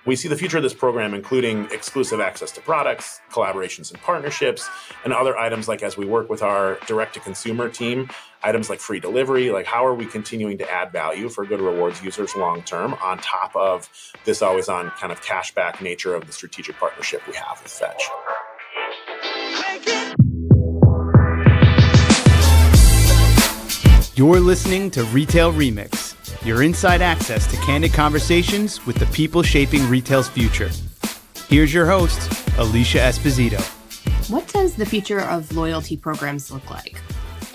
We see the future of this program including exclusive access to products, collaborations and partnerships, and other items like as we work with our direct-to-consumer team, items like free delivery, like how are we continuing to add value for Good Rewards users long-term on top of this always-on kind of cashback nature of the strategic partnership we have with Fetch. You're listening to Retail Remix, your inside access to candid conversations with the people shaping retail's future. Here's your host, Alicia Esposito. What does the future of loyalty programs look like?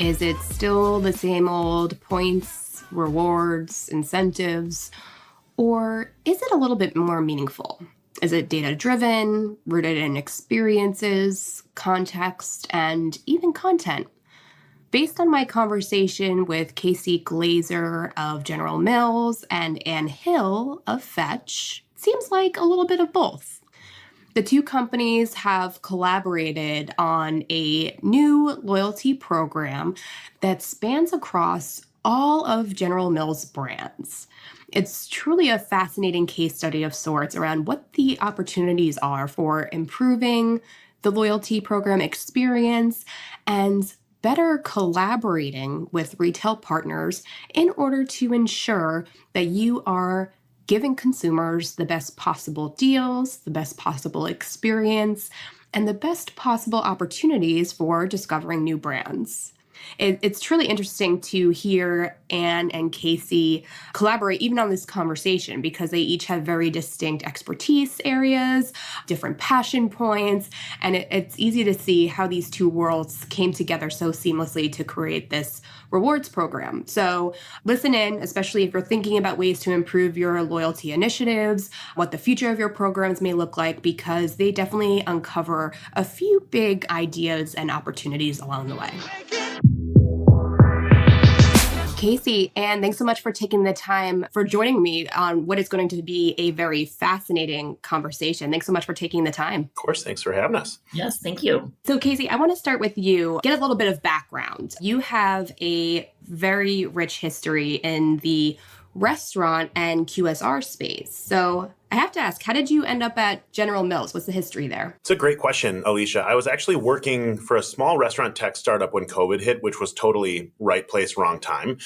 Is it still the same old points, rewards, incentives, or is it a little bit more meaningful? Is it data-driven, rooted in experiences, context, and even content? Based on my conversation with Casey Glazer of General Mills and Anne Hill of Fetch, it seems like a little bit of both. The two companies have collaborated on a new loyalty program that spans across all of General Mills brands. It's truly a fascinating case study of sorts around what the opportunities are for improving the loyalty program experience and better collaborating with retail partners in order to ensure that you are giving consumers the best possible deals, the best possible experience, and the best possible opportunities for discovering new brands. It's truly interesting to hear Anne and Casey collaborate even on this conversation because they each have very distinct expertise areas, different passion points, and it's easy to see how these two worlds came together so seamlessly to create this rewards program. So listen in, especially if you're thinking about ways to improve your loyalty initiatives, what the future of your programs may look like, because they definitely uncover a few big ideas and opportunities along the way. Casey, Anne, thanks so much for taking the time for joining me on what is going to be a very fascinating conversation. Thanks so much for taking the time. Of course, thanks for having us. Yes, thank you. So, Casey, I want to start with you, get a little bit of background. You have a very rich history in the restaurant and QSR space. So I have to ask, how did you end up at General Mills? What's the history there? It's a great question, Alicia. I was actually working for a small restaurant tech startup when COVID hit, which was totally right place, wrong time.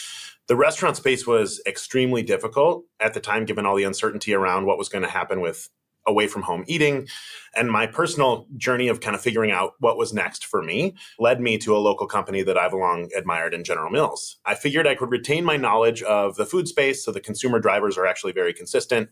The restaurant space was extremely difficult at the time, given all the uncertainty around what was going to happen with away from home eating. And my personal journey of kind of figuring out what was next for me led me to a local company that I've long admired in General Mills. I figured I could retain my knowledge of the food space, so the consumer drivers are actually very consistent.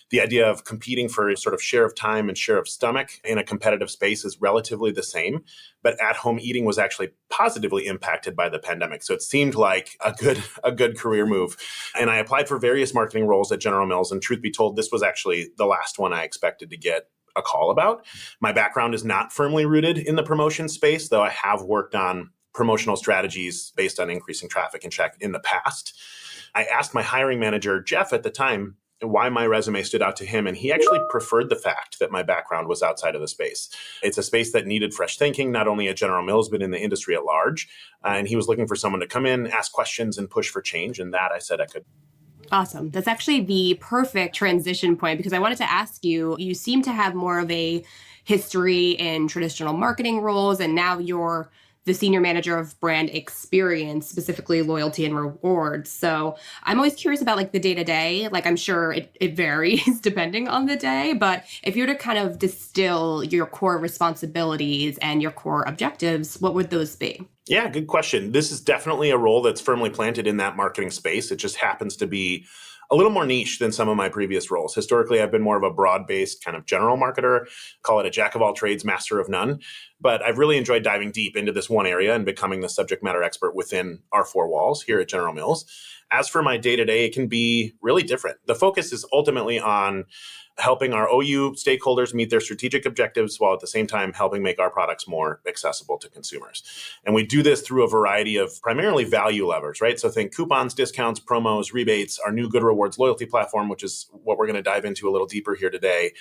The idea of competing for sort of share of time and share of stomach in a competitive space is relatively the same, but at-home eating was actually positively impacted by the pandemic. So it seemed like a good career move. And I applied for various marketing roles at General Mills, and truth be told, this was actually the last one I expected to get a call about. My background is not firmly rooted in the promotion space, though I have worked on promotional strategies based on increasing traffic and check in the past. I asked my hiring manager, Jeff, at the time, why my resume stood out to him, and he actually preferred the fact that my background was outside of the space. It's a space that needed fresh thinking, not only at General Mills, but in the industry at large. And he was looking for someone to come in, ask questions, and push for change, and that I said I could. Awesome. That's actually the perfect transition point because I wanted to ask you, you seem to have more of a history in traditional marketing roles, and now you're the senior manager of brand experience, specifically loyalty and rewards. So I'm always curious about like the day-to-day. Like I'm sure it varies depending on the day, but if you were to kind of distill your core responsibilities and your core objectives, what would those be? Yeah, good question. This is definitely a role that's firmly planted in that marketing space. It just happens to be a little more niche than some of my previous roles. Historically, I've been more of a broad-based kind of general marketer, call it a jack of all trades, master of none. But I've really enjoyed diving deep into this one area and becoming the subject matter expert within our four walls here at General Mills. As for my day-to-day, it can be really different. The focus is ultimately on helping our OU stakeholders meet their strategic objectives while at the same time helping make our products more accessible to consumers. And we do this through a variety of primarily value levers, right? So think coupons, discounts, promos, rebates, our new Good Rewards loyalty platform, which is what we're going to dive into a little deeper here today.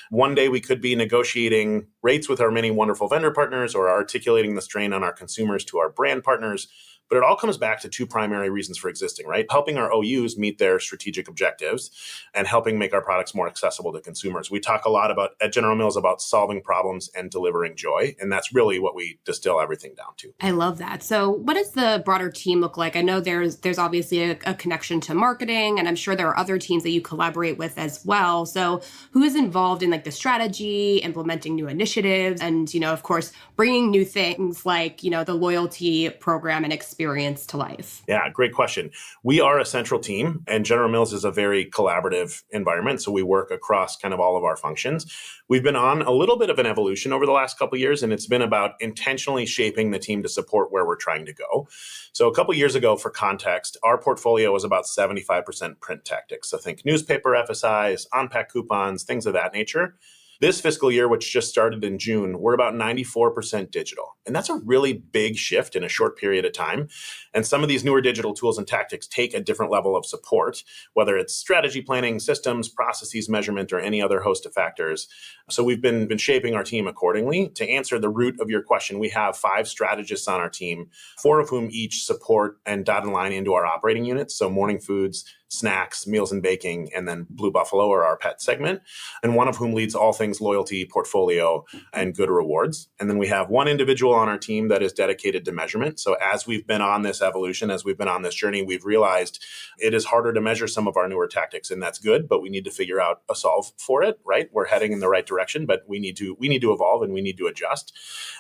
One day we could be negotiating rates with our many wonderful vendor partners or articulating the strain on our consumers to our brand partners. But it all comes back to two primary reasons for existing, right? Helping our OUs meet their strategic objectives and helping make our products more accessible to consumers. We talk a lot at General Mills about solving problems and delivering joy. And that's really what we distill everything down to. I love that. So what does the broader team look like? I know there's obviously a connection to marketing, and I'm sure there are other teams that you collaborate with as well. So who is involved in like the strategy, implementing new initiatives, and, of course, bringing new things like, the loyalty program and experience to life? Yeah, great question. We are a central team, and General Mills is a very collaborative environment. So we work across kind of all of our functions. We've been on a little bit of an evolution over the last couple of years, and it's been about intentionally shaping the team to support where we're trying to go. So a couple of years ago, for context, our portfolio was about 75% print tactics. So think newspaper FSIs, on-pack coupons, things of that nature. This fiscal year, which just started in June, we're about 94% digital. And that's a really big shift in a short period of time. And some of these newer digital tools and tactics take a different level of support, whether it's strategy planning, systems, processes, measurement, or any other host of factors. So we've been shaping our team accordingly. To answer the root of your question, we have 5 strategists on our team, 4 of whom each support and dotted line into our operating units. So morning foods, snacks, meals and baking, and then Blue Buffalo, or our pet segment, and one of whom leads all things loyalty, portfolio, and good rewards. And then we have one individual on our team that is dedicated to measurement. So as we've been on this evolution, as we've been on this journey, we've realized it is harder to measure some of our newer tactics, and that's good, but we need to figure out a solve for it, right? We're heading in the right direction, but we need to evolve and we need to adjust.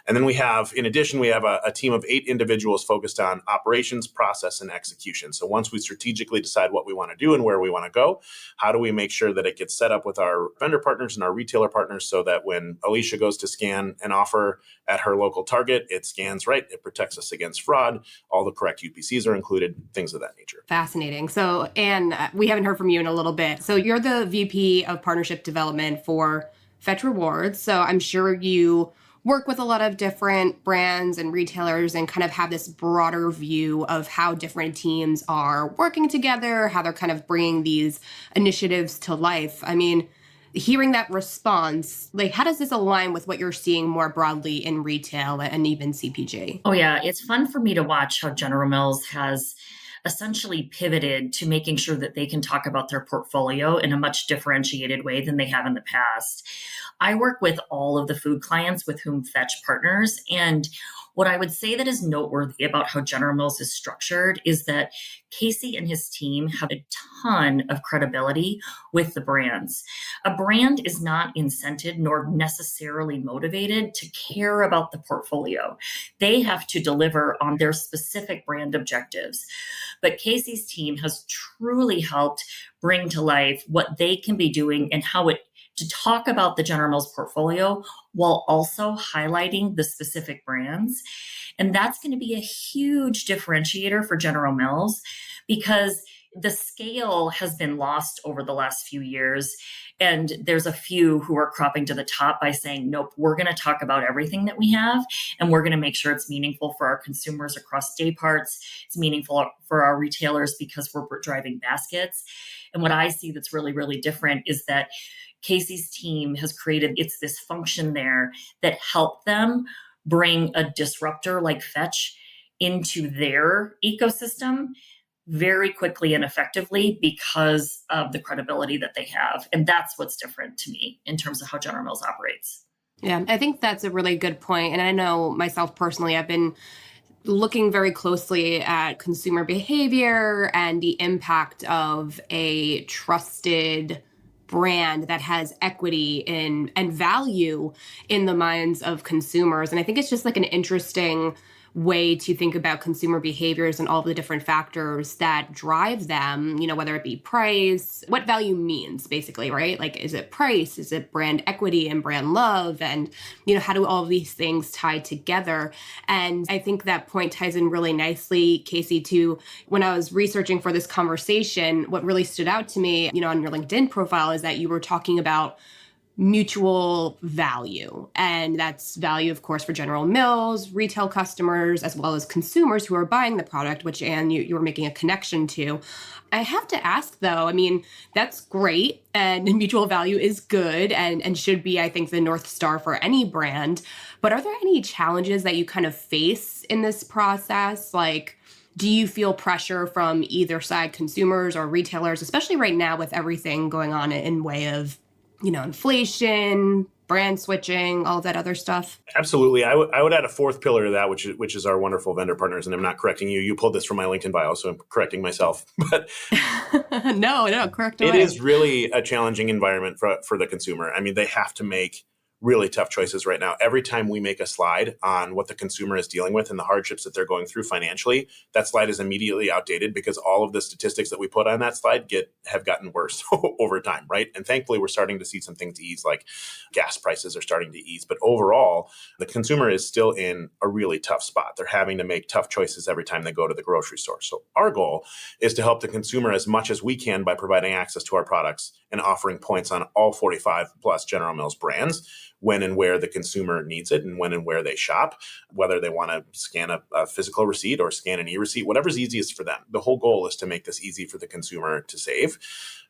And then in addition, we have a team of 8 individuals focused on operations, process, and execution. So once we strategically decide what we want to do and where we want to go, how do we make sure that it gets set up with our vendor partners and our retailer partners so that when Alicia goes to scan an offer at her local Target, it scans right, it protects us against fraud, all the correct UPCs are included, things of that nature. Fascinating. So, Anne, we haven't heard from you in a little bit. So you're the VP of Partnership Development for Fetch Rewards. So I'm sure you work with a lot of different brands and retailers and kind of have this broader view of how different teams are working together, how they're kind of bringing these initiatives to life. I mean, hearing that response, like, how does this align with what you're seeing more broadly in retail and even CPG? Oh, yeah. It's fun for me to watch how General Mills has essentially pivoted to making sure that they can talk about their portfolio in a much differentiated way than they have in the past. I work with all of the food clients with whom Fetch partners, and what I would say that is noteworthy about how General Mills is structured is that Casey and his team have a ton of credibility with the brands. A brand is not incented nor necessarily motivated to care about the portfolio. They have to deliver on their specific brand objectives. But Casey's team has truly helped bring to life what they can be doing and how to talk about the General Mills portfolio while also highlighting the specific brands. And that's going to be a huge differentiator for General Mills because the scale has been lost over the last few years. And there's a few who are cropping to the top by saying, nope, we're going to talk about everything that we have. And we're going to make sure it's meaningful for our consumers across day parts. It's meaningful for our retailers because we're driving baskets. And what I see that's really, really different is that Casey's team has created, it's this function there that helped them bring a disruptor like Fetch into their ecosystem very quickly and effectively because of the credibility that they have. And that's what's different to me in terms of how General Mills operates. Yeah, I think that's a really good point. And I know myself personally, I've been looking very closely at consumer behavior and the impact of a trusted brand that has equity in and value in the minds of consumers. And I think it's just like an interesting way to think about consumer behaviors and all the different factors that drive them, whether it be price, what value means basically, right? Like, is it price? Is it brand equity and brand love? And, how do all of these things tie together? And I think that point ties in really nicely, Casey, to when I was researching for this conversation, what really stood out to me, on your LinkedIn profile is that you were talking about mutual value. And that's value, of course, for General Mills, retail customers, as well as consumers who are buying the product, which, Anne, you were making a connection to. I have to ask, though, that's great. And mutual value is good and should be, I think, the North Star for any brand. But are there any challenges that you kind of face in this process? Like, Do you feel pressure from either side, consumers or retailers, especially right now with everything going on in way of, inflation, brand switching, all that other stuff? Absolutely. I would add a fourth pillar to that, which is our wonderful vendor partners. And I'm not correcting you. You pulled this from my LinkedIn bio, so I'm correcting myself. But No, correct away. it is really a challenging environment for the consumer. I mean, they have to make really tough choices right now. Every time we make a slide on what the consumer is dealing with and the hardships that they're going through financially, that slide is immediately outdated because all of the statistics that we put on that slide have gotten worse over time, right? And thankfully, we're starting to see some things ease, like gas prices are starting to ease. But overall, the consumer is still in a really tough spot. They're having to make tough choices every time they go to the grocery store. So our goal is to help the consumer as much as we can by providing access to our products and offering points on all 45 plus General Mills brands when and where the consumer needs it and when and where they shop, whether they want to scan a physical receipt or scan an e-receipt, whatever's easiest for them. The whole goal is to make this easy for the consumer to save.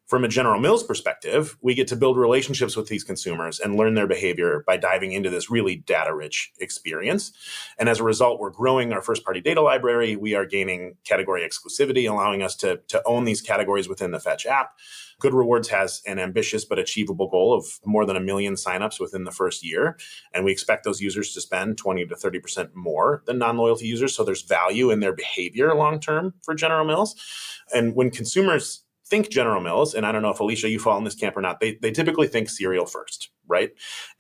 From a General Mills perspective, we get to build relationships with these consumers and learn their behavior by diving into this really data-rich experience. And as a result, we're growing our first-party data library. We are gaining category exclusivity, allowing us to own these categories within the Fetch app. Good Rewards has an ambitious but achievable goal of more than 1 million signups within the first year. And we expect those users to spend 20 to 30% more than non-loyalty users. So there's value in their behavior long-term for General Mills. And when consumers think General Mills, and I don't know if Alicia, you fall in this camp or not, they typically think cereal first, right?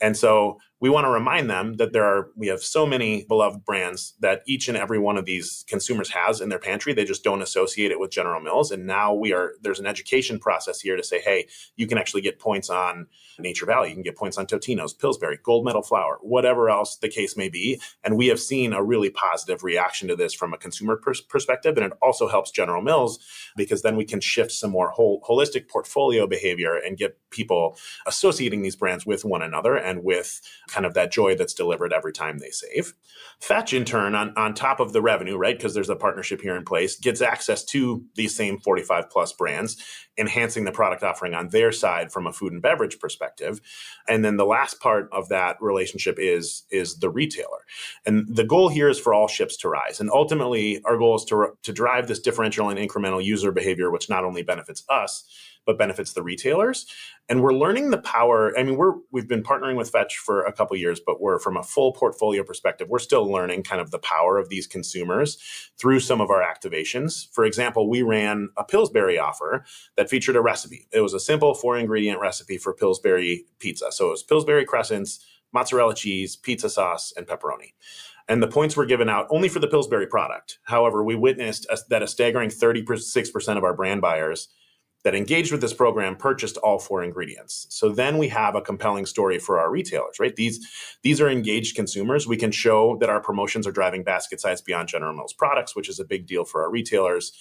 And so we want to remind them that we have so many beloved brands that each and every one of these consumers has in their pantry. They just don't associate it with General Mills. And now there's an education process here to say, hey, you can actually get points on Nature Valley. You can get points on Totino's, Pillsbury, Gold Medal Flour, whatever else the case may be. And we have seen a really positive reaction to this from a consumer perspective. And it also helps General Mills because then we can shift some more holistic portfolio behavior and get people associating these brands with one another and with kind of that joy that's delivered every time they save. Fetch, in turn, on top of the revenue, right, because there's a partnership here in place, gets access to these same 45 plus brands, enhancing the product offering on their side from a food and beverage perspective. And then the last part of that relationship is the retailer. And the goal here is for all ships to rise. And ultimately, our goal is to drive this differential and incremental user behavior, which not only benefits us, but benefits the retailers. And we're learning the power. I mean, we've been partnering with Fetch for a couple of years, but we're from a full portfolio perspective, we're still learning kind of the power of these consumers through some of our activations. For example, we ran a Pillsbury offer that featured a recipe. It was a simple 4-ingredient recipe for Pillsbury pizza. So it was Pillsbury crescents, mozzarella cheese, pizza sauce, and pepperoni. And the points were given out only for the Pillsbury product. However, we witnessed that a staggering 36% of our brand buyers that engaged with this program purchased all 4 ingredients. So then we have a compelling story for our retailers, right? These are engaged consumers. We can show that our promotions are driving basket size beyond General Mills products, which is a big deal for our retailers.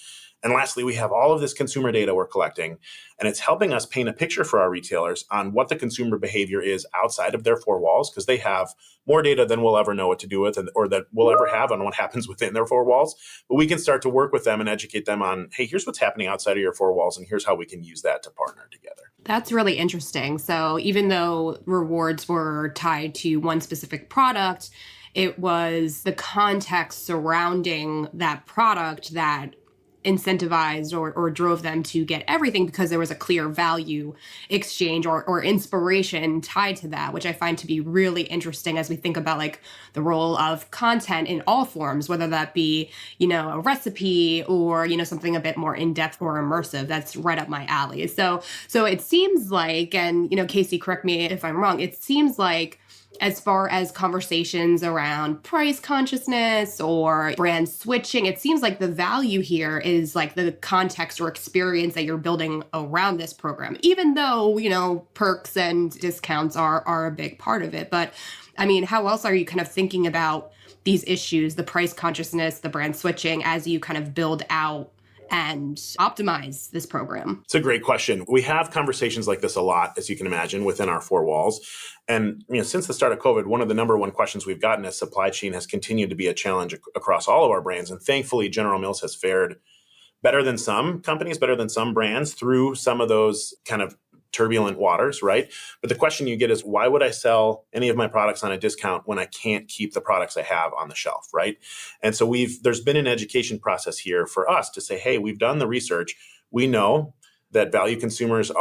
And lastly, we have all of this consumer data we're collecting, and it's helping us paint a picture for our retailers on what the consumer behavior is outside of their 4 walls, because they have more data than we'll ever know what to do with or that we'll ever have on what happens within their 4 walls. But we can start to work with them and educate them on, hey, here's what's happening outside of your 4 walls, and here's how we can use that to partner together. That's really interesting. So even though rewards were tied to one specific product, it was the context surrounding that product that incentivized or drove them to get everything because there was a clear value exchange or inspiration tied to that, which I find to be really interesting as we think about like the role of content in all forms, whether that be, a recipe or, something a bit more in-depth or immersive. That's right up my alley. So it seems like, and, Casey, correct me if I'm wrong, it seems like as far as conversations around price consciousness or brand switching, it seems like the value here is like the context or experience that you're building around this program, even though, perks and discounts are a big part of it. But I mean, how else are you kind of thinking about these issues, the price consciousness, the brand switching, as you kind of build out and optimize this program? It's a great question. We have conversations like this a lot, as you can imagine, within our 4 walls. And since the start of COVID, one of the number one questions we've gotten is supply chain has continued to be a challenge across all of our brands. And thankfully, General Mills has fared better than some companies, better than some brands through some of those kind of turbulent waters, right? But the question you get is, why would I sell any of my products on a discount when I can't keep the products I have on the shelf, right? And so there's been an education process here for us to say, hey, we've done the research. We know that value consumers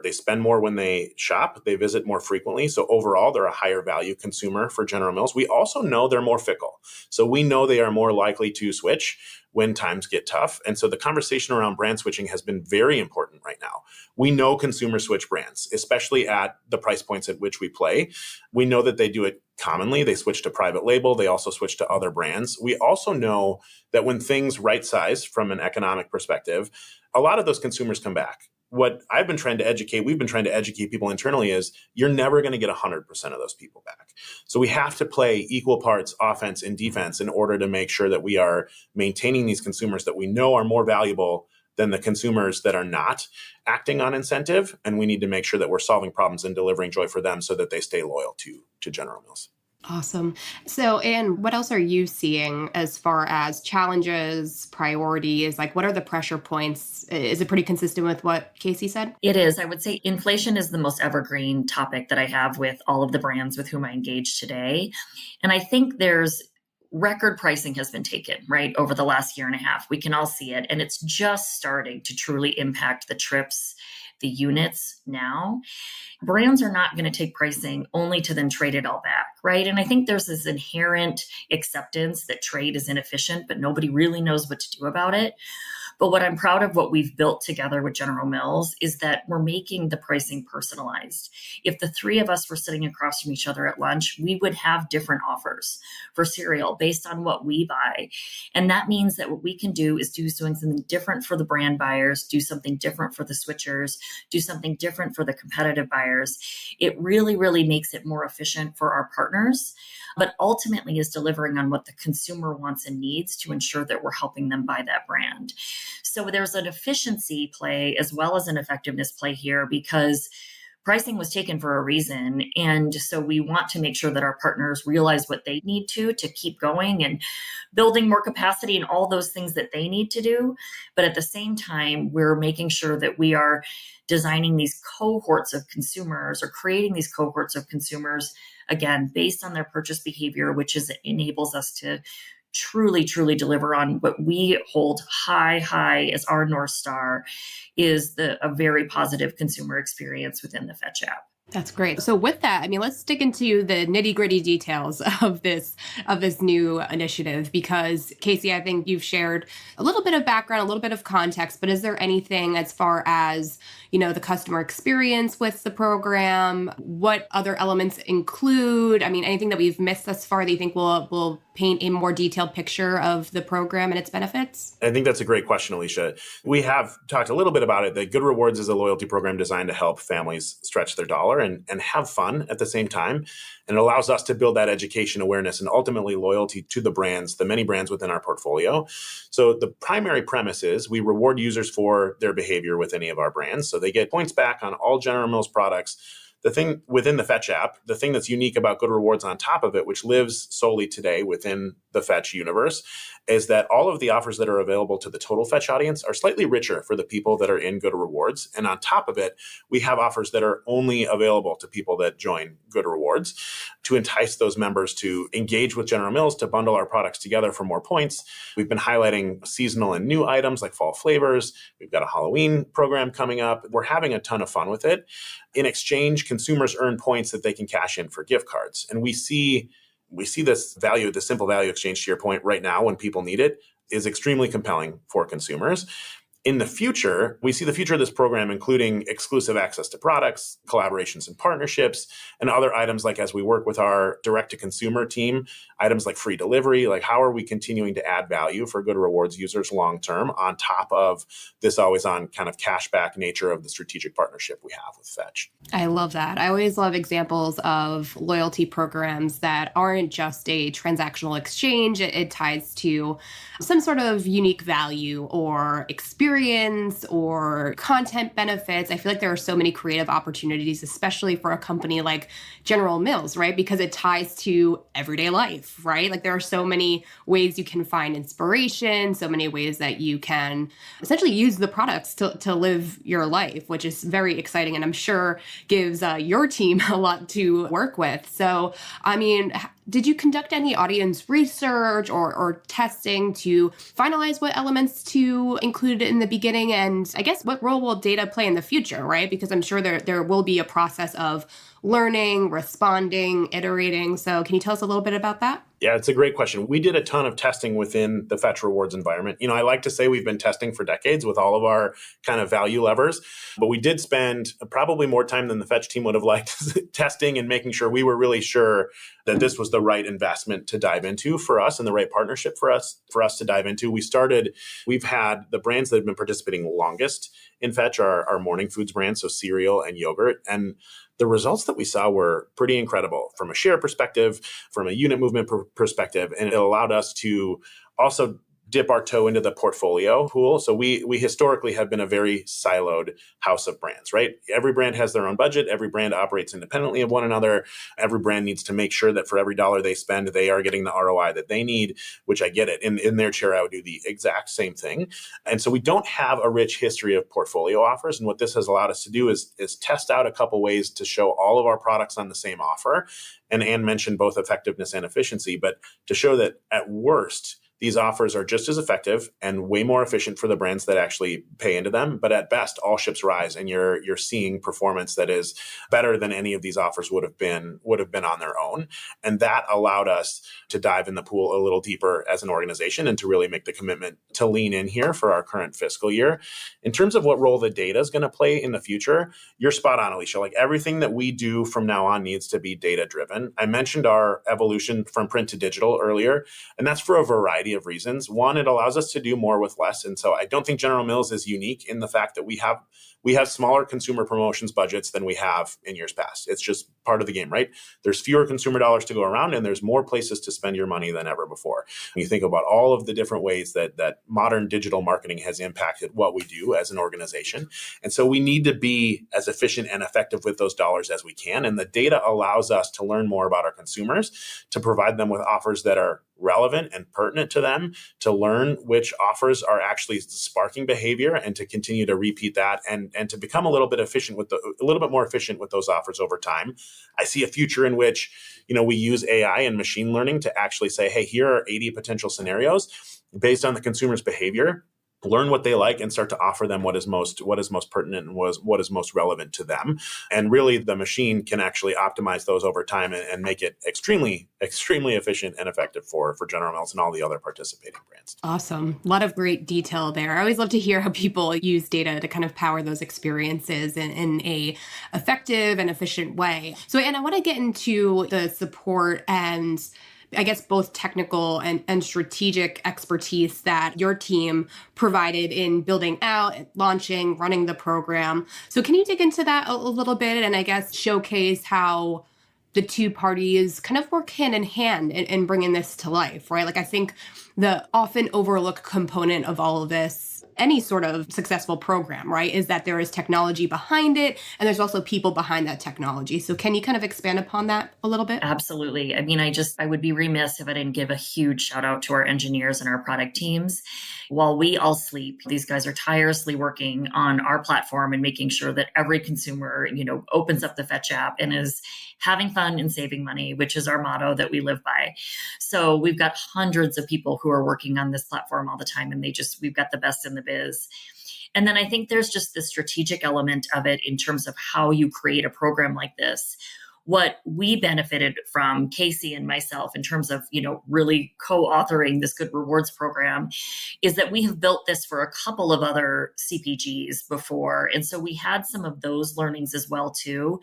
they spend more when they shop, they visit more frequently. So overall, they're a higher value consumer for General Mills. We also know they're more fickle. So we know they are more likely to switch when times get tough. And so the conversation around brand switching has been very important right now. We know consumers switch brands, especially at the price points at which we play. We know that they do it commonly. They switch to private label. They also switch to other brands. We also know that when things right size from an economic perspective, a lot of those consumers come back. What we've been trying to educate people internally is you're never going to get 100% of those people back. So we have to play equal parts offense and defense in order to make sure that we are maintaining these consumers that we know are more valuable than the consumers that are not acting on incentive. And we need to make sure that we're solving problems and delivering joy for them so that they stay loyal to General Mills. Awesome. So, Anne, what else are you seeing as far as challenges, priorities? Like, what are the pressure points? Is it pretty consistent with what Casey said? It is. I would say inflation is the most evergreen topic that I have with all of the brands with whom I engage today. And I think there's record pricing has been taken, right, over the last year and a half. We can all see it. And it's just starting to truly impact the trips, the units now. Brands are not going to take pricing only to then trade it all back, right? And I think there's this inherent acceptance that trade is inefficient, but nobody really knows what to do about it. But what I'm proud of what we've built together with General Mills is that we're making the pricing personalized. If the three of us were sitting across from each other at lunch, we would have different offers for cereal based on what we buy. And that means that what we can do is do something different for the brand buyers, do something different for the switchers, do something different for the competitive buyers. It really, really makes it more efficient for our partners, but ultimately is delivering on what the consumer wants and needs to ensure that we're helping them buy that brand. So there's an efficiency play as well as an effectiveness play here because pricing was taken for a reason. And so we want to make sure that our partners realize what they need to keep going and building more capacity and all those things that they need to do. But at the same time, we're making sure that we are designing these cohorts of consumers or creating these cohorts of consumers, again, based on their purchase behavior, which enables us to truly, truly deliver on what we hold high as our North Star is a very positive consumer experience within the Fetch app. That's great. So with that, I mean, let's dig into the nitty-gritty details of this new initiative, because Casey, I think you've shared a little bit of background, a little bit of context, but is there anything as far as, the customer experience with the program, what other elements include? I mean, anything that we've missed thus far that you think will paint a more detailed picture of the program and its benefits? I think that's a great question, Alicia. We have talked a little bit about it, that Good Rewards is a loyalty program designed to help families stretch their dollar and have fun at the same time. And it allows us to build that education, awareness, and ultimately loyalty to the brands, the many brands within our portfolio. So the primary premise is we reward users for their behavior with any of our brands. So they get points back on all General Mills products. The thing within the Fetch app, the thing that's unique about Good Rewards on top of it, which lives solely today within the Fetch universe, is that all of the offers that are available to the total Fetch audience are slightly richer for the people that are in Good Rewards. And on top of it, we have offers that are only available to people that join Good Rewards to entice those members to engage with General Mills, to bundle our products together for more points. We've been highlighting seasonal and new items like fall flavors. We've got a Halloween program coming up. We're having a ton of fun with it. In exchange, consumers earn points that they can cash in for gift cards. And we see this value, the simple value exchange, to your point, right now when people need it, is extremely compelling for consumers. In the future, we see the future of this program, including exclusive access to products, collaborations and partnerships, and other items like, as we work with our direct-to-consumer team, items like free delivery. Like, how are we continuing to add value for Good Rewards users long-term on top of this always-on kind of cashback nature of the strategic partnership we have with Fetch? I love that. I always love examples of loyalty programs that aren't just a transactional exchange. It ties to some sort of unique value or experience experience or content benefits. I feel like there are so many creative opportunities, especially for a company like General Mills, right? Because it ties to everyday life, right? Like there are so many ways you can find inspiration, so many ways that you can essentially use the products to live your life, which is very exciting and I'm sure gives your team a lot to work with. So, I mean, did you conduct any audience research or testing to finalize what elements to include in the beginning? And I guess what role will data play in the future, right? Because I'm sure there will be a process of learning, responding, iterating. So can you tell us a little bit about that? Yeah, it's a great question. We did a ton of testing within the Fetch Rewards environment. I like to say we've been testing for decades with all of our kind of value levers, but we did spend probably more time than the Fetch team would have liked testing and making sure we were really sure that this was the right investment to dive into for us and the right partnership for us to dive into. We've had the brands that have been participating longest in Fetch are our morning foods brands, so cereal and yogurt. And the results that we saw were pretty incredible from a share perspective, from a unit movement perspective, and it allowed us to also dip our toe into the portfolio pool. So we historically have been a very siloed house of brands, right? Every brand has their own budget. Every brand operates independently of one another. Every brand needs to make sure that for every dollar they spend, they are getting the ROI that they need, which I get it. In their chair, I would do the exact same thing. And so we don't have a rich history of portfolio offers. And what this has allowed us to do is test out a couple ways to show all of our products on the same offer. And Anne mentioned both effectiveness and efficiency, but to show that at worst, these offers are just as effective and way more efficient for the brands that actually pay into them. But at best, all ships rise, and you're seeing performance that is better than any of these offers would have been on their own. And that allowed us to dive in the pool a little deeper as an organization and to really make the commitment to lean in here for our current fiscal year. In terms of what role the data is going to play in the future, you're spot on, Alicia. Like everything that we do from now on needs to be data driven. I mentioned our evolution from print to digital earlier, and that's for a variety of reasons. One, it allows us to do more with less. And so I don't think General Mills is unique in the fact that we have smaller consumer promotions budgets than we have in years past. It's just part of the game, right? There's fewer consumer dollars to go around and there's more places to spend your money than ever before. When you think about all of the different ways that modern digital marketing has impacted what we do as an organization. And so we need to be as efficient and effective with those dollars as we can. And the data allows us to learn more about our consumers, to provide them with offers that are relevant and pertinent to them, to learn which offers are actually sparking behavior and to continue to repeat that and to become a little bit more efficient with those offers over time. I see a future in which, we use AI and machine learning to actually say, hey, here are 80 potential scenarios based on the consumer's behavior. Learn what they like and start to offer them what is most pertinent and what is most relevant to them. And really the machine can actually optimize those over time and make it extremely, extremely efficient and effective for General Mills and all the other participating brands. Awesome. A lot of great detail there. I always love to hear how people use data to kind of power those experiences in a effective and efficient way. So, and I want to get into the support and I guess both technical and strategic expertise that your team provided in building out, launching, running the program. So can you dig into that a little bit and I guess showcase how the two parties kind of work hand in hand in bringing this to life, right? Like I think the often overlooked component of all of this, any sort of successful program, right, is that there is technology behind it and there's also people behind that technology. So can you kind of expand upon that a little bit? Absolutely. I mean, I would be remiss if I didn't give a huge shout out to our engineers and our product teams. While we all sleep, these guys are tirelessly working on our platform and making sure that every consumer, opens up the Fetch app and is having fun and saving money, which is our motto that we live by. So we've got hundreds of people who are working on this platform all the time, and we've got the best in the biz. And then I think there's just the strategic element of it in terms of how you create a program like this. What we benefited from, Casey and myself, in terms of, really co-authoring this Good Rewards program, is that we have built this for a couple of other CPGs before. And so we had some of those learnings as well, too,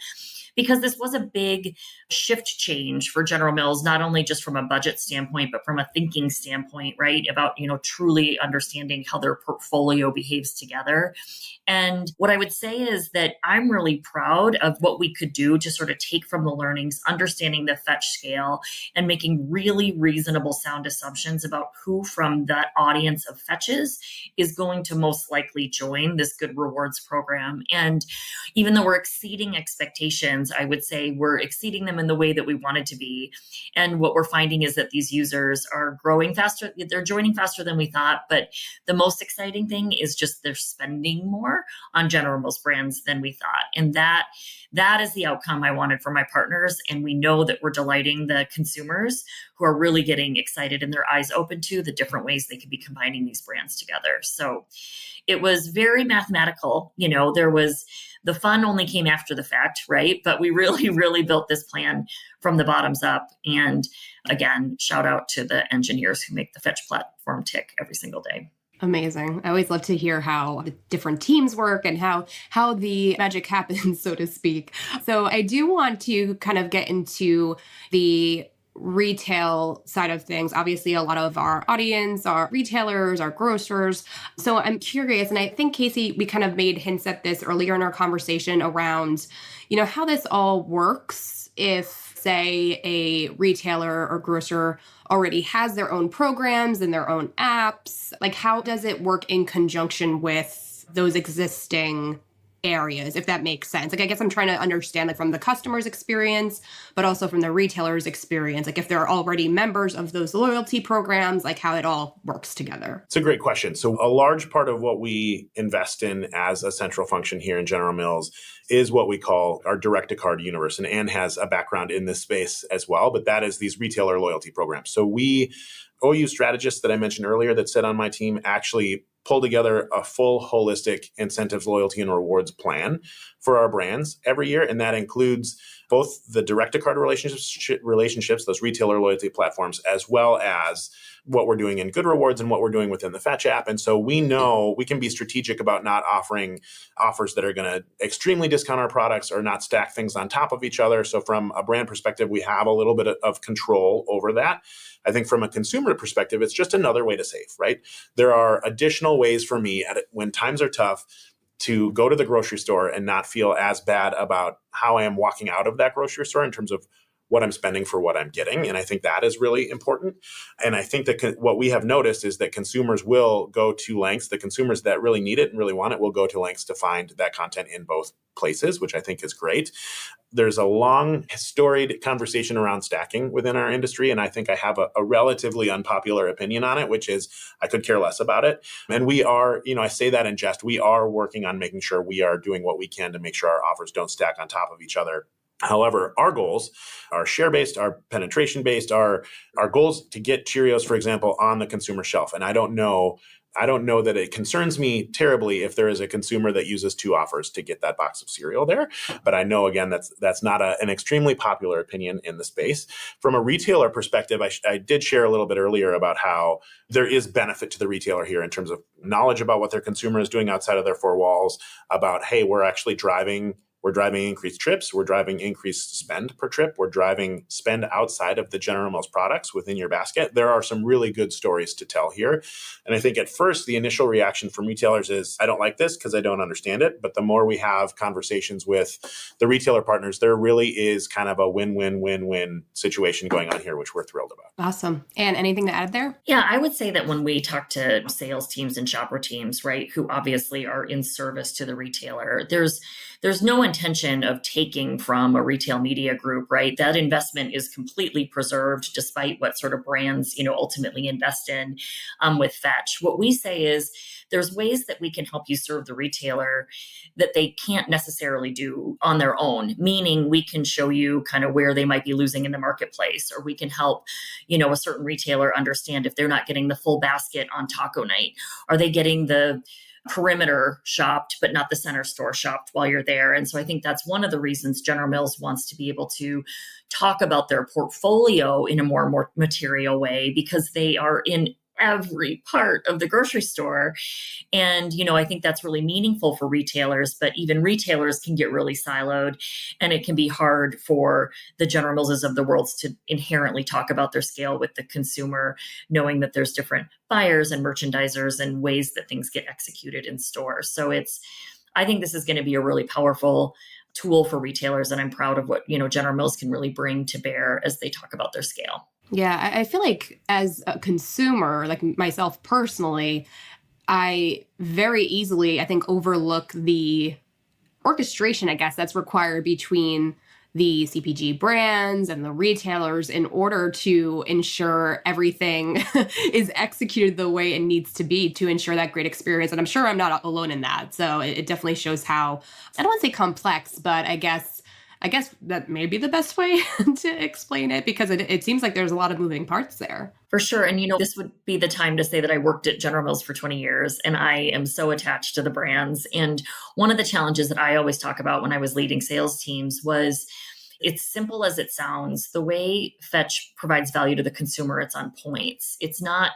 because this was a big shift change for General Mills, not only just from a budget standpoint, but from a thinking standpoint, right? About, truly understanding how their portfolio behaves together. And what I would say is that I'm really proud of what we could do to sort of take from from the learnings, understanding the fetch scale, and making really reasonable sound assumptions about who from that audience of fetches is going to most likely join this Good Rewards program. And even though we're exceeding expectations, I would say we're exceeding them in the way that we wanted to be. And what we're finding is that these users are growing faster. They're joining faster than we thought. But the most exciting thing is just they're spending more on General Mills brands than we thought. And that is the outcome I wanted for my partners. And we know that we're delighting the consumers who are really getting excited and their eyes open to the different ways they could be combining these brands together. So it was very mathematical. The fun only came after the fact, right? But we really, really built this plan from the bottoms up. And again, shout out to the engineers who make the Fetch platform tick every single day. Amazing. I always love to hear how the different teams work and how the magic happens, so to speak. So I do want to kind of get into the retail side of things. Obviously, a lot of our audience are retailers, are grocers. So I'm curious, and I think, Casey, we kind of made hints at this earlier in our conversation around, how this all works if, say, a retailer or grocer already has their own programs and their own apps. Like, how does it work in conjunction with those existing areas, if that makes sense? Like, I guess I'm trying to understand, like, from the customer's experience, but also from the retailer's experience, like if they're already members of those loyalty programs, like how it all works together. It's a great question. So a large part of what we invest in as a central function here in General Mills is what we call our direct-to-card universe. And Anne has a background in this space as well, but that is these retailer loyalty programs. So we, OU strategists that I mentioned earlier that sit on my team, actually pull together a full holistic incentives, loyalty, and rewards plan for our brands every year. And that includes both the direct-to-card relationships, those retailer loyalty platforms, as well as what we're doing in Good Rewards and what we're doing within the Fetch app. And so we know we can be strategic about not offering offers that are going to extremely discount our products or not stack things on top of each other. So from a brand perspective, we have a little bit of control over that. I think from a consumer perspective, it's just another way to save, right? There are additional ways for me when times are tough to go to the grocery store and not feel as bad about how I am walking out of that grocery store in terms of what I'm spending for what I'm getting. And I think that is really important. And I think that what we have noticed is that consumers will go to lengths. The consumers that really need it and really want it will go to lengths to find that content in both places, which I think is great. There's a long, storied conversation around stacking within our industry. And I think I have a relatively unpopular opinion on it, which is I could care less about it. And we are, I say that in jest, we are working on making sure we are doing what we can to make sure our offers don't stack on top of each other. However, our goals are share-based, are penetration-based, our goals to get Cheerios, for example, on the consumer shelf. And I don't know that it concerns me terribly if there is a consumer that uses two offers to get that box of cereal there. But I know, again, that's not an extremely popular opinion in the space. From a retailer perspective, I did share a little bit earlier about how there is benefit to the retailer here in terms of knowledge about what their consumer is doing outside of their four walls, about, hey, we're driving increased trips. We're driving increased spend per trip. We're driving spend outside of the General Mills products within your basket. There are some really good stories to tell here. And I think at first, the initial reaction from retailers is, I don't like this because I don't understand it. But the more we have conversations with the retailer partners, there really is kind of a win-win-win-win situation going on here, which we're thrilled about. Awesome. And anything to add there? Yeah, I would say that when we talk to sales teams and shopper teams, right, who obviously are in service to the retailer, there's no intention of taking from a retail media group, right? That investment is completely preserved despite what sort of brands, ultimately invest in with Fetch. What we say is there's ways that we can help you serve the retailer that they can't necessarily do on their own, meaning we can show you kind of where they might be losing in the marketplace, or we can help, a certain retailer understand if they're not getting the full basket on taco night. Are they getting the perimeter shopped, but not the center store shopped while you're there? And so I think that's one of the reasons General Mills wants to be able to talk about their portfolio in a more material way, because they are in every part of the grocery store. And, I think that's really meaningful for retailers, but even retailers can get really siloed, and it can be hard for the General Millses of the world to inherently talk about their scale with the consumer, knowing that there's different buyers and merchandisers and ways that things get executed in store. So I think this is going to be a really powerful tool for retailers. And I'm proud of what, General Mills can really bring to bear as they talk about their scale. Yeah, I feel like as a consumer, like myself personally, I very easily, I think, overlook the orchestration, I guess, that's required between the CPG brands and the retailers in order to ensure everything is executed the way it needs to be to ensure that great experience. And I'm sure I'm not alone in that. So it definitely shows how, I don't want to say complex, but I guess that may be the best way to explain it, because it seems like there's a lot of moving parts there. For sure. And, this would be the time to say that I worked at General Mills for 20 years and I am so attached to the brands. And one of the challenges that I always talk about when I was leading sales teams was, it's simple as it sounds. The way Fetch provides value to the consumer, it's on points. It's not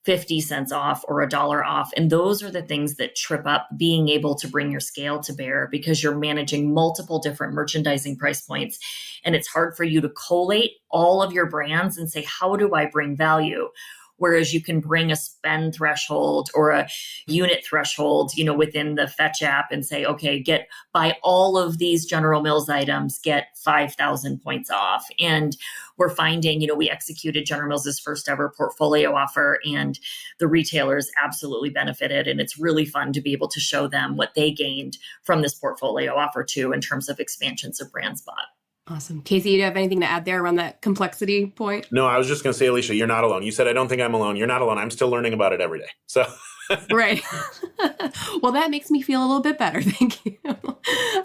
50 cents off or $1 off. And those are the things that trip up being able to bring your scale to bear, because you're managing multiple different merchandising price points. And it's hard for you to collate all of your brands and say, how do I bring value? Whereas you can bring a spend threshold or a unit threshold, within the Fetch app and say, okay, buy all of these General Mills items, get 5,000 points off. And we're finding, we executed General Mills' first ever portfolio offer, and the retailers absolutely benefited. And it's really fun to be able to show them what they gained from this portfolio offer too, in terms of expansions of brand spot. Awesome. Casey, do you have anything to add there around that complexity point? No, I was just going to say, Alicia, you're not alone. You said, I don't think I'm alone. You're not alone. I'm still learning about it every day. So Right. Well, that makes me feel a little bit better. Thank you.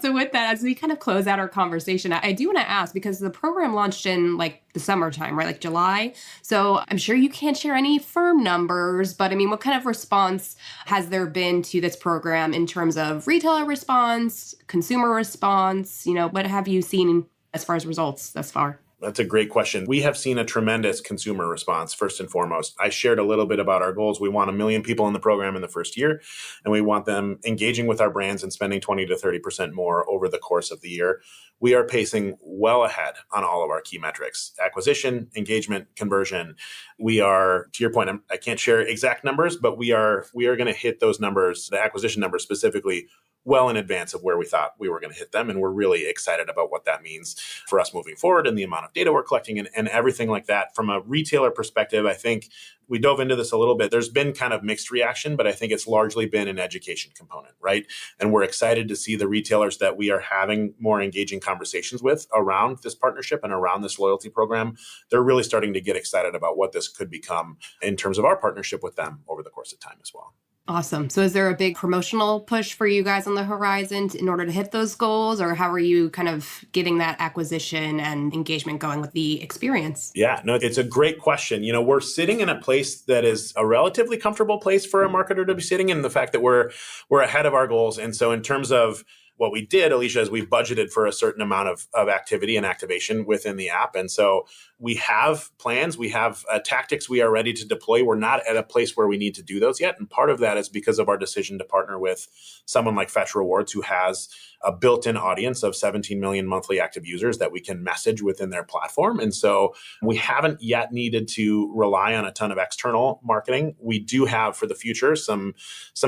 So with that, as we kind of close out our conversation, I do want to ask, because the program launched in like the summertime, right? Like July. So I'm sure you can't share any firm numbers, but I mean, what kind of response has there been to this program in terms of retailer response, consumer response? What have you seen as far as results thus far? That's a great question. We have seen a tremendous consumer response, first and foremost. I shared a little bit about our goals. We want 1 million people in the program in the first year, and we want them engaging with our brands and spending 20 to 30% more over the course of the year. We are pacing well ahead on all of our key metrics: acquisition, engagement, conversion. We are, to your point, I can't share exact numbers, but we are going to hit those numbers, the acquisition numbers specifically, well in advance of where we thought we were going to hit them. And we're really excited about what that means for us moving forward and the amount of data we're collecting and everything like that. From a retailer perspective, I think we dove into this a little bit. There's been kind of mixed reaction, but I think it's largely been an education component, right? And we're excited to see the retailers that we are having more engaging conversations with around this partnership and around this loyalty program. They're really starting to get excited about what this could become in terms of our partnership with them over the course of time as well. Awesome. So is there a big promotional push for you guys on the horizon in order to hit those goals? Or how are you kind of getting that acquisition and engagement going with the experience? Yeah, no, it's a great question. We're sitting in a place that is a relatively comfortable place for a marketer to be sitting in, the fact that we're ahead of our goals. And so in terms of what we did, Alicia, is we budgeted for a certain amount of activity and activation within the app. And so we have plans, we have tactics we are ready to deploy. We're not at a place where we need to do those yet. And part of that is because of our decision to partner with someone like Fetch Rewards, who has a built-in audience of 17 million monthly active users that we can message within their platform. And so we haven't yet needed to rely on a ton of external marketing. We do have for the future some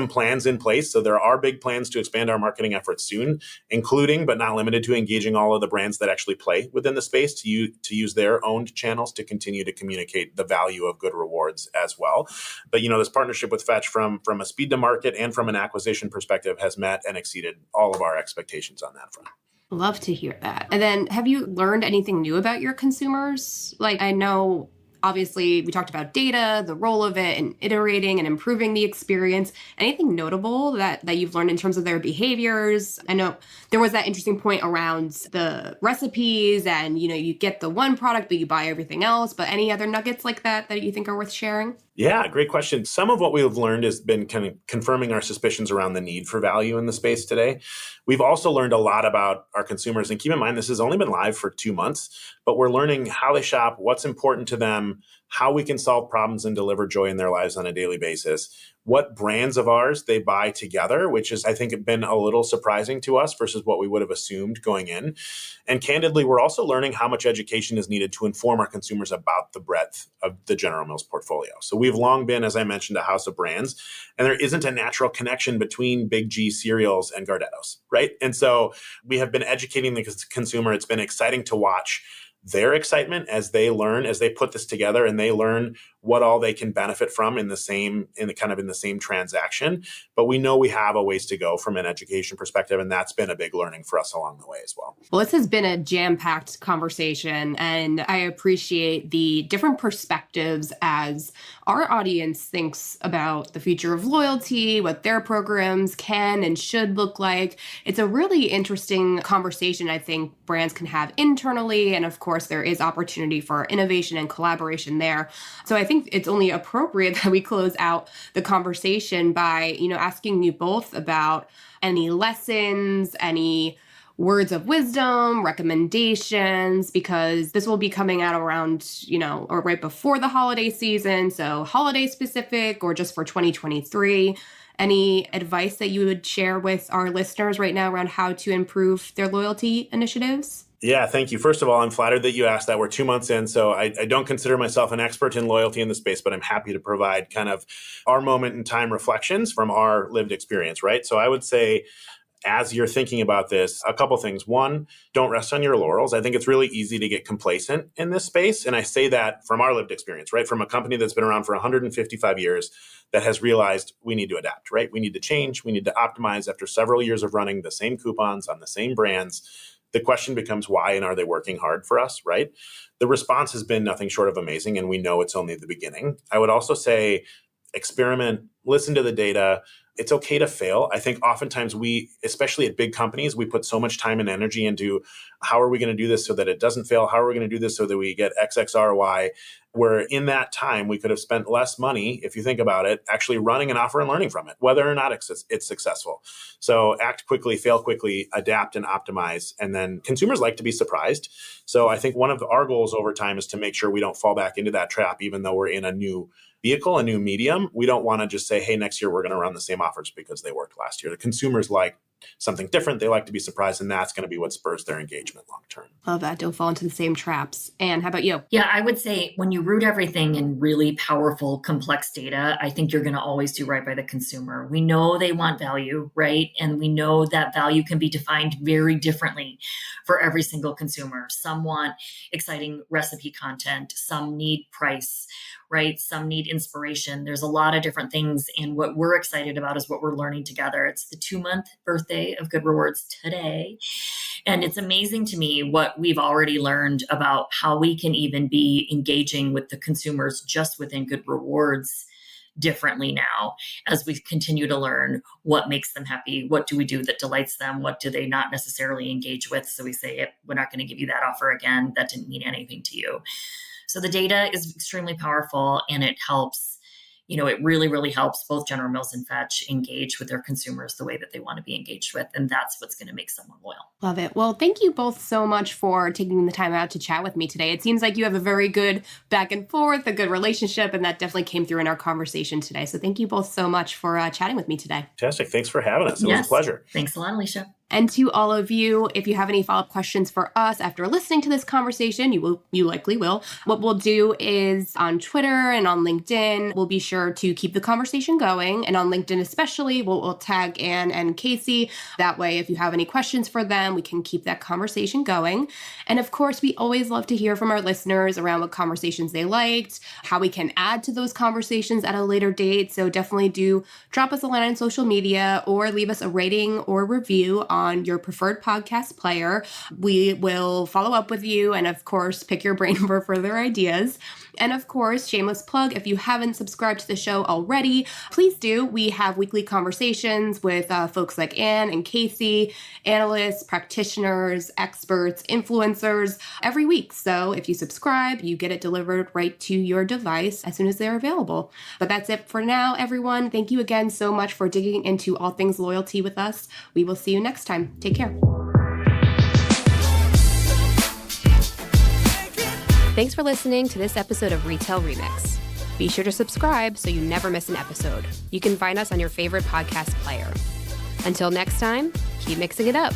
plans in place. So there are big plans to expand our marketing efforts soon, including but not limited to engaging all of the brands that actually play within the space to use their own channels to continue to communicate the value of good rewards as well. But this partnership with Fetch from a speed to market and from an acquisition perspective has met and exceeded all of our expectations on that front. Love to hear that. And then have you learned anything new about your consumers? Like, I know obviously we talked about data, the role of it, and iterating and improving the experience. Anything notable that you've learned in terms of their behaviors? I know there was that interesting point around the recipes and, you get the one product, but you buy everything else. But any other nuggets like that you think are worth sharing? Yeah, great question. Some of what we've learned has been kind of confirming our suspicions around the need for value in the space today. We've also learned a lot about our consumers. And keep in mind, this has only been live for 2 months, but we're learning how they shop, what's important to them, how we can solve problems and deliver joy in their lives on a daily basis, what brands of ours they buy together, which is, I think, been a little surprising to us versus what we would have assumed going in. And candidly, we're also learning how much education is needed to inform our consumers about the breadth of the General Mills portfolio. So we've long been, as I mentioned, a house of brands, and there isn't a natural connection between Big G cereals and Gardettos, right? And so we have been educating the consumer. It's been exciting to watch their excitement as they learn, as they put this together and they learn what all they can benefit from in the same transaction. But we know we have a ways to go from an education perspective, and that's been a big learning for us along the way as well. Well, this has been a jam-packed conversation, and I appreciate the different perspectives as our audience thinks about the future of loyalty, what their programs can and should look like. It's a really interesting conversation I think brands can have internally, and of course there is opportunity for innovation and collaboration there. So I think it's only appropriate that we close out the conversation by, asking you both about any lessons, any words of wisdom, recommendations, because this will be coming out around, or right before the holiday season. So holiday specific or just for 2023. Any advice that you would share with our listeners right now around how to improve their loyalty initiatives? Yeah, thank you. First of all, I'm flattered that you asked that. We're 2 months in, so I don't consider myself an expert in loyalty in the space, but I'm happy to provide kind of our moment in time reflections from our lived experience, right? So I would say, as you're thinking about this, a couple things. One, don't rest on your laurels. I think it's really easy to get complacent in this space. And I say that from our lived experience, right? From a company that's been around for 155 years that has realized we need to adapt, right? We need to change. We need to optimize after several years of running the same coupons on the same brands. The question becomes why, and are they working hard for us, right? The response has been nothing short of amazing, and we know it's only the beginning. I would also say experiment, listen to the data. It's okay to fail. I think oftentimes we, especially at big companies, we put so much time and energy into how are we going to do this so that it doesn't fail? How are we going to do this so that we get XX ROI? Where in that time, we could have spent less money, if you think about it, actually running an offer and learning from it, whether or not it's successful. So act quickly, fail quickly, adapt and optimize. And then consumers like to be surprised. So I think one of our goals over time is to make sure we don't fall back into that trap, even though we're in a new vehicle, a new medium. We don't want to just say, hey, next year we're going to run the same offers because they worked last year. The consumers like something different. They like to be surprised, and that's going to be what spurs their engagement long term. Love that. Don't fall into the same traps. Anne, how about you? Yeah, I would say when you root everything in really powerful, complex data, I think you're going to always do right by the consumer. We know they want value, right? And we know that value can be defined very differently for every single consumer. Some want exciting recipe content. Some need price, right? Some need inspiration. There's a lot of different things. And what we're excited about is what we're learning together. It's the 2-month birthday of Good Rewards today. And it's amazing to me what we've already learned about how we can even be engaging with the consumers just within Good Rewards differently now as we continue to learn what makes them happy. What do we do that delights them? What do they not necessarily engage with? So we say, we're not going to give you that offer again. That didn't mean anything to you. So the data is extremely powerful, and it helps, it really, really helps both General Mills and Fetch engage with their consumers the way that they want to be engaged with. And that's what's going to make someone loyal. Love it. Well, thank you both so much for taking the time out to chat with me today. It seems like you have a very good back and forth, a good relationship, and that definitely came through in our conversation today. So thank you both so much for chatting with me today. Fantastic. Thanks for having us. It was a pleasure. Thanks a lot, Alicia. And to all of you, if you have any follow-up questions for us after listening to this conversation, you likely will. What we'll do is on Twitter and on LinkedIn, we'll be sure to keep the conversation going. And on LinkedIn especially, we'll tag Anne and Casey. That way, if you have any questions for them, we can keep that conversation going. And of course, we always love to hear from our listeners around what conversations they liked, how we can add to those conversations at a later date. So definitely do drop us a line on social media or leave us a rating or review on your preferred podcast player. We will follow up with you and, of course, pick your brain for further ideas. And of course, shameless plug, if you haven't subscribed to the show already, please do. We have weekly conversations with folks like Anne and Casey, analysts, practitioners, experts, influencers every week. So if you subscribe, you get it delivered right to your device as soon as they're available. But that's it for now, everyone. Thank you again so much for digging into all things loyalty with us. We will see you next time. Take care. Thanks for listening to this episode of Retail Remix. Be sure to subscribe so you never miss an episode. You can find us on your favorite podcast player. Until next time, keep mixing it up.